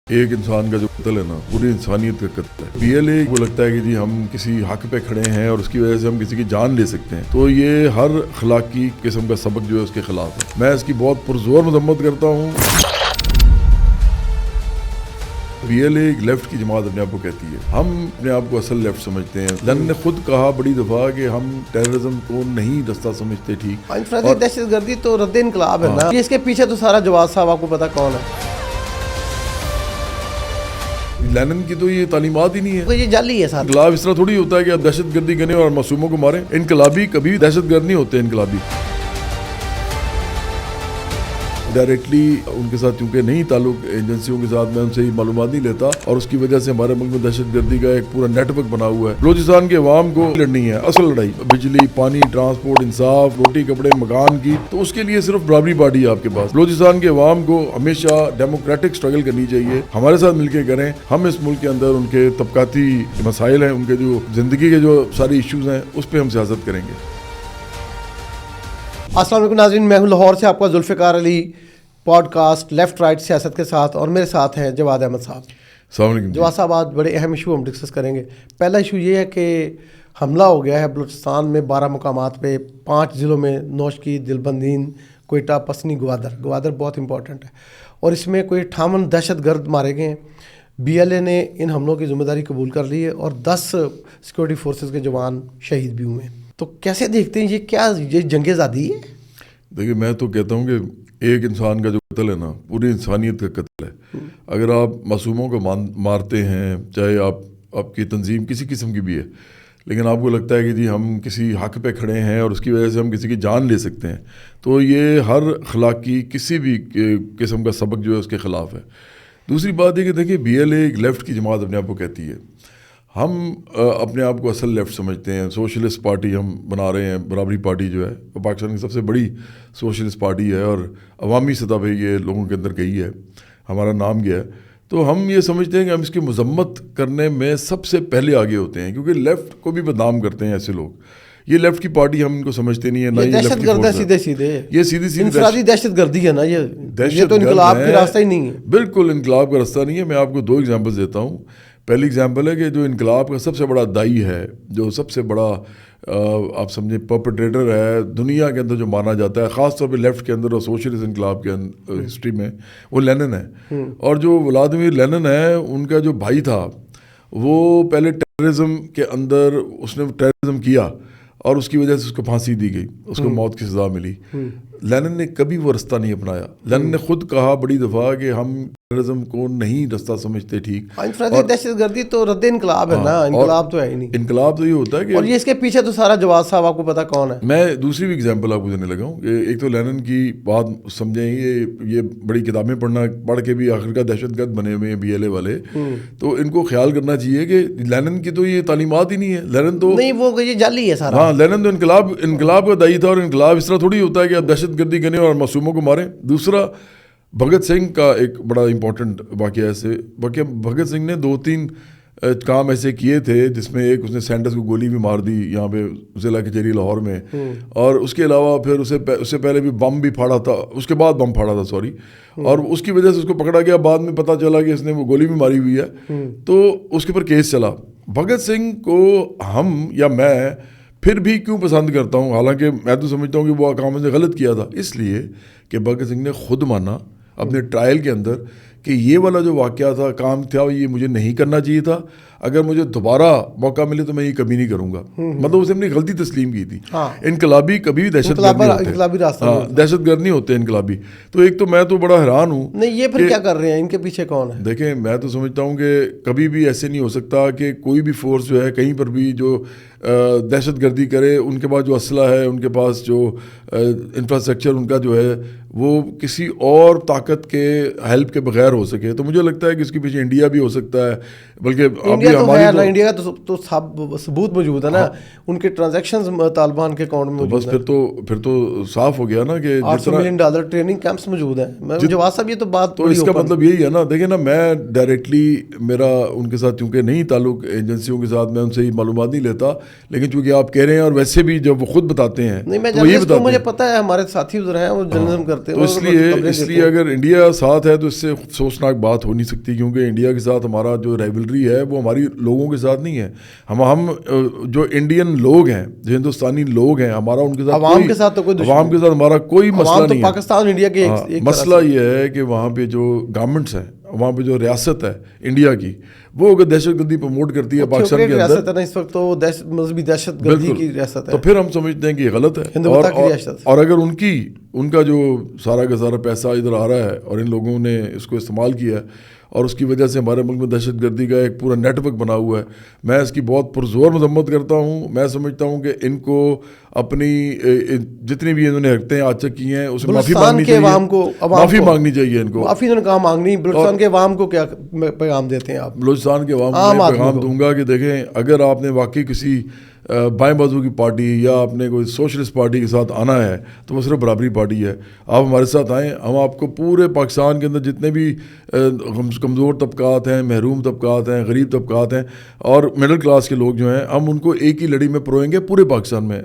ایک انسان کا جو قتل ہے نا پوری انسانیت کا قتل ہے. PLA کو لگتا ہے کہ جی ہم کسی حق پہ کھڑے ہیں اور اس کی وجہ سے ہم کسی کی جان لے سکتے ہیں, تو یہ ہر اخلاقی قسم کا سبق جو ہے اس کے خلاف ہے. میں اس کی بہت پرزور مذمت کرتا ہوں. PLA ایک لیفٹ کی جماعت اپنے آپ کو کہتی ہے. ہم اپنے آپ کو اصل لیفٹ سمجھتے ہیں. لینن نے خود کہا بڑی دفعہ کہ ہم ٹیررزم کو نہیں رستہ سمجھتے ٹھیک. انفرادی دہشت گردی تو رد انقلاب ہے نا, اس کے پیچھے تو سارا جواز صاحب آپ کو پتا کون ہے. لینن کی تو یہ تعلیمات ہی نہیں ہے. یہ جعلی ہے. انقلاب اس طرح تھوڑی ہوتا ہے کہ آپ دہشت گردی کریں اور معصوموں کو ماریں. انقلابی کبھی دہشت گرد نہیں ہوتے. انقلابی ڈائریکٹلی ان کے ساتھ چونکہ نہیں تعلق ایجنسیوں کے ساتھ, میں ان سے ہی معلومات نہیں لیتا, اور اس کی وجہ سے ہمارے ملک میں دہشت گردی کا ایک پورا نیٹ ورک بنا ہوا ہے. بلوچستان کے عوام کو لڑنی ہے اصل لڑائی, بجلی, پانی, ٹرانسپورٹ, انصاف, روٹی, کپڑے, مکان کی, تو اس کے لیے صرف برابری پارٹی ہے آپ کے پاس. بلوچستان کے عوام کو ہمیشہ ڈیموکریٹک سٹرگل کرنی چاہیے. ہمارے ساتھ مل کے کریں. ہم اس ملک کے اندر ان کے طبقاتی مسائل ہیں, ان کے جو زندگی کے جو ساری ایشوز ہیں, اس پہ ہم سیاست کریں گے. السلام علیکم ناظرین, میں ہوں لاہور سے آپ کا ذوالفقار علی, پوڈ کاسٹ لیفٹ رائٹ سیاست کے ساتھ, اور میرے ساتھ ہیں جواد احمد صاحب. السلام علیکم. جواد صاحب, آج بڑے اہم ایشو ہم ڈسکس کریں گے. پہلا ایشو یہ ہے کہ حملہ ہو گیا ہے بلوچستان میں 12 مقامات پہ, 5 ضلعوں میں, نوشکی, دلبندین, کوئٹہ, پسنی, گوادر بہت امپورٹنٹ ہے, اور اس میں کوئی 58 دہشت گرد مارے گئے ہیں. BLA نے ان حملوں کی ذمہ داری قبول کر لی ہے, اور 10 سیکورٹی فورسز کے جوان شہید بھی ہوئے ہیں. تو کیسے دیکھتے ہیں یہ جنگ آزادی ہے؟ دیکھیے, میں تو کہتا ہوں کہ ایک انسان کا جو قتل ہے نا پوری انسانیت کا قتل ہے. اگر آپ معصوموں کو مارتے ہیں, چاہے آپ کی تنظیم کسی قسم کی بھی ہے, لیکن آپ کو لگتا ہے کہ جی ہم کسی حق پہ کھڑے ہیں اور اس کی وجہ سے ہم کسی کی جان لے سکتے ہیں, تو یہ ہر اخلاقی کسی بھی قسم کا سبق جو ہے اس کے خلاف ہے. دوسری بات یہ کہ دیکھیے, BLA ایک لیفٹ کی جماعت اپنے آپ کو کہتی ہے. ہم اپنے آپ کو اصل لیفٹ سمجھتے ہیں. سوشلسٹ پارٹی ہم بنا رہے ہیں. برابری پارٹی جو ہے پاکستان کی سب سے بڑی سوشلسٹ پارٹی ہے, اور عوامی سطح پہ یہ لوگوں کے اندر گئی ہے, ہمارا نام گیا ہے. تو ہم یہ سمجھتے ہیں کہ ہم اس کی مذمت کرنے میں سب سے پہلے آگے ہوتے ہیں, کیونکہ لیفٹ کو بھی بدنام کرتے ہیں ایسے لوگ. یہ لیفٹ کی پارٹی ہم ان کو سمجھتے نہیں ہے, نہ یہ دہشت گرد ہے. سیدھے یہ سیدھی انفرادی دہشت گردی ہے نا, یہ تو انقلاب کا راستہ ہی نہیں ہے. بالکل انقلاب کا راستہ نہیں ہے. میں آپ کو 2 ایگزامپل دیتا ہوں. پہلی ایگزامپل ہے کہ جو انقلاب کا سب سے بڑا دائی ہے, جو سب سے بڑا آپ سمجھیں پرپیٹریٹر ہے دنیا کے اندر جو مانا جاتا ہے, خاص طور پہ لیفٹ کے اندر اور سوشلسٹ انقلاب کے ہسٹری میں, وہ لینن ہے. اور جو ولادیمیر لینن ہے, ان کا جو بھائی تھا, وہ پہلے ٹیررزم کے اندر اس نے ٹیررزم کیا, اور اس کی وجہ سے اس کو پھانسی دی گئی, اس کو موت کی سزا ملی. لینن نے کبھی وہ رستہ نہیں اپنایا. لینن نے خود کہا بڑی دفعہ کہ ہم ٹیررزم کو نہیں رستہ سمجھتے ٹھیک. انفرادی دہشت گردی تو رد انقلاب ہے نا, انقلاب تو ہے ہی نہیں. انقلاب تو یہ ہوتا ہے کہ, اور یہ اس کے پیچھے تو سارا جواز صاحب آپ کو پتا کون ہے. میں دوسری بھی ایگزامپل آپ کو دینے لگا ہوں کہ ایک تو لینن کی بات سمجھیں, یہ بڑی کتابیں پڑھ کے بھی آخر کا دہشت گرد بنے ہوئے ہیں BLA والے. تو ان کو خیال کرنا چاہیے کہ لینن کی تو یہ تعلیمات ہی نہیں ہے. لینن تو نہیں, وہ یہ جعلی ہے سارا. ہاں, لینن تو انقلاب کا دائی تھا, اور انقلاب اس طرح تھوڑی ہوتا ہے کہ آپ دہشت گردی کریں اور معصوموں کو ماریں. دوسرا, بھگت سنگھ کا ایک بڑا امپورٹنٹ واقعہ ایسے بھگت سنگھ نے 2-3 کام ایسے کیے تھے, جس میں ایک اس نے سینڈرز کو گولی بھی مار دی یہاں پہ ضلع کچہری لاہور میں, اور اس کے علاوہ پھر اس سے پہلے بھی بم بھی پھاڑا تھا, اس کے بعد بم پھاڑا تھا سوری, اور اس کی وجہ سے اس کو پکڑا گیا. بعد میں پتہ چلا کہ اس نے وہ گولی بھی ماری ہوئی ہے, تو اس کے اوپر کیس چلا. بھگت سنگھ کو ہم یا میں پھر بھی کیوں پسند کرتا ہوں, حالانکہ میں تو سمجھتا ہوں کہ وہ کام نے غلط کیا تھا, اس لیے کہ بھگت سنگھ نے خود مانا اپنے ٹرائل کے اندر کہ یہ والا جو واقعہ تھا, کام تھا, یہ مجھے نہیں کرنا چاہیے تھا. اگر مجھے دوبارہ موقع ملے تو میں یہ کبھی نہیں کروں گا. مطلب اسے اپنی غلطی تسلیم کی تھی. انقلابی کبھی دہشت گرد نہیں ہوتے, دہشت گرد نہیں ہوتے انقلابی. تو ایک تو میں تو بڑا حیران ہوں. نہیں, یہ پھر کیا کر رہے ہیں, ان کے پیچھے کون ہے؟ دیکھیں, میں تو سمجھتا ہوں کہ کبھی بھی ایسے نہیں ہو سکتا کہ کوئی بھی فورس جو ہے کہیں پر بھی جو دہشت گردی کرے, ان کے پاس جو اسلحہ ہے, ان کے پاس جو انفراسٹرکچر ان کا جو ہے, وہ کسی اور طاقت کے ہیلپ کے بغیر ہو سکے. تو مجھے لگتا ہے کہ اس کے پیچھے انڈیا بھی ہو سکتا ہے, بلکہ انڈیا کا تو ثبوت موجود ہے نا, ان کے ٹرانزیکشنز طالبان کے اکاؤنٹ میں موجود ہیں. بس پھر تو صاف ہو گیا نا کہ $800 ملین ٹریننگ کیمپس موجود ہیں. جواز صاحب, یہ تو بات, تو اس کا مطلب یہی ہے نا. دیکھیں نا, میں ڈائریکٹلی میرا ان کے ساتھ چونکہ نہیں تعلق ایجنسیوں کے ساتھ, میں ان سے ہی معلومات نہیں لیتا, لیکن چونکہ آپ کہہ رہے ہیں اور ویسے بھی جب وہ خود بتاتے ہیں نہیں میں تو وہی جرنلسٹ ہوں، بتاتے مجھے ہیں. پتہ ہے ہمارے ساتھی ادھر ہیں وہ جرنلزم کرتے ہیں. تو اس لیے اگر انڈیا ساتھ ہے تو اس سے افسوسناک بات ہو نہیں سکتی، کیونکہ انڈیا کے ساتھ ہمارا جو رائیولری ہے وہ ہماری لوگوں کے ساتھ نہیں ہے. ہم جو انڈین لوگ ہیں، جو ہندوستانی لوگ ہیں، ہمارا ان کے ساتھ عوام کے ساتھ تو کوئی عوام کے ساتھ ہمارا کوئی مسئلہ نہیں ہے. پاکستان انڈیا کے ایک مسئلہ یہ ہے کہ وہاں پہ جو گورنمنٹس ہیں، وہاں پہ جو ریاست ہے انڈیا کی، وہ اگر دہشت گردی پروموٹ کرتی ہے پاکستان کے اندر، ریاست ہے نا اس وقت، تو مذہبی دہشت گردی کی ریاست ہے، تو پھر ہم سمجھتے ہیں کہ یہ غلط ہے. اور اگر ان کا جو سارا کا سارا پیسہ ادھر آ رہا ہے اور ان لوگوں نے اس کو استعمال کیا ہے اور اس کی وجہ سے ہمارے ملک میں دہشت گردی کا ایک پورا نیٹ ورک بنا ہوا ہے، میں اس کی بہت پرزور مذمت کرتا ہوں. میں سمجھتا ہوں کہ ان کو اپنی جتنی بھی انہوں نے حرکتیں آج تک کی ہیں اس میں معافی مانگنی چاہیے، مانگنی چاہیے ان کو. معافی انہوں نے کہا مانگنی. بلوچستان کے عوام کو کیا پیغام دیتے ہیں آپ؟ بلوچستان کے عوام کو میں پیغام دوں گا کہ دیکھیں، اگر آپ نے واقعی کسی بائیں بازو کی پارٹی یا آپ نے کوئی سوشلسٹ پارٹی کے ساتھ آنا ہے تو وہ صرف برابری پارٹی ہے. آپ ہمارے ساتھ آئیں، ہم آپ کو پورے پاکستان کے اندر جتنے بھی کمزور طبقات ہیں، محروم طبقات ہیں، غریب طبقات ہیں اور مڈل کلاس کے لوگ جو ہیں، ہم ان کو ایک ہی لڑی میں پروئیں گے پورے پاکستان میں.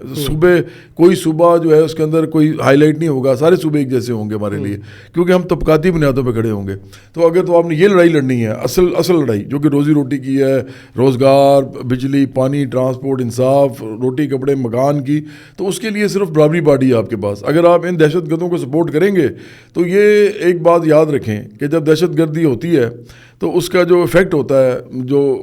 کوئی صوبہ جو ہے اس کے اندر کوئی ہائی لائٹ نہیں ہوگا، سارے صوبے ایک جیسے ہوں گے ہمارے لیے، کیونکہ ہم طبقاتی بنیادوں پہ کھڑے ہوں گے. تو اگر تو آپ نے یہ لڑائی لڑنی ہے، اصل لڑائی جو کہ روزی روٹی کی ہے، روزگار، بجلی، پانی، ٹرانسپورٹ، انصاف، روٹی کپڑے مکان کی، تو اس کے لیے صرف برابری پارٹی ہے آپ کے پاس. اگر آپ ان دہشت گردوں کو سپورٹ کریں گے تو یہ ایک بات یاد رکھیں کہ جب دہشت گردی ہوتی ہے تو اس کا جو ایفیکٹ ہوتا ہے،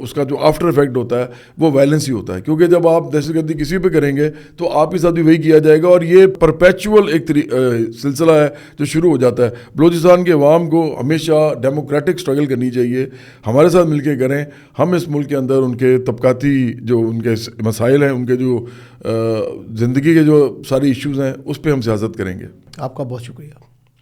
اس کا جو آفٹر ایفیکٹ ہوتا ہے وہ وائلنس ہی ہوتا ہے. کیونکہ جب آپ دہشت گردی کسی پہ کریں گے تو آپ کے ساتھ بھی وہی کیا جائے گا، اور یہ پرپیچول ایک سلسلہ ہے جو شروع ہو جاتا ہے. بلوچستان کے عوام کو ہمیشہ ڈیموکریٹک سٹرگل کرنی چاہیے، ہمارے ساتھ مل کے کریں. ہم اس ملک کے اندر ان کے طبقاتی جو ان کے مسائل ہیں، ان کے جو زندگی کے جو ساری ایشوز ہیں، اس پہ ہم سیاست کریں گے. آپ کا بہت شکریہ.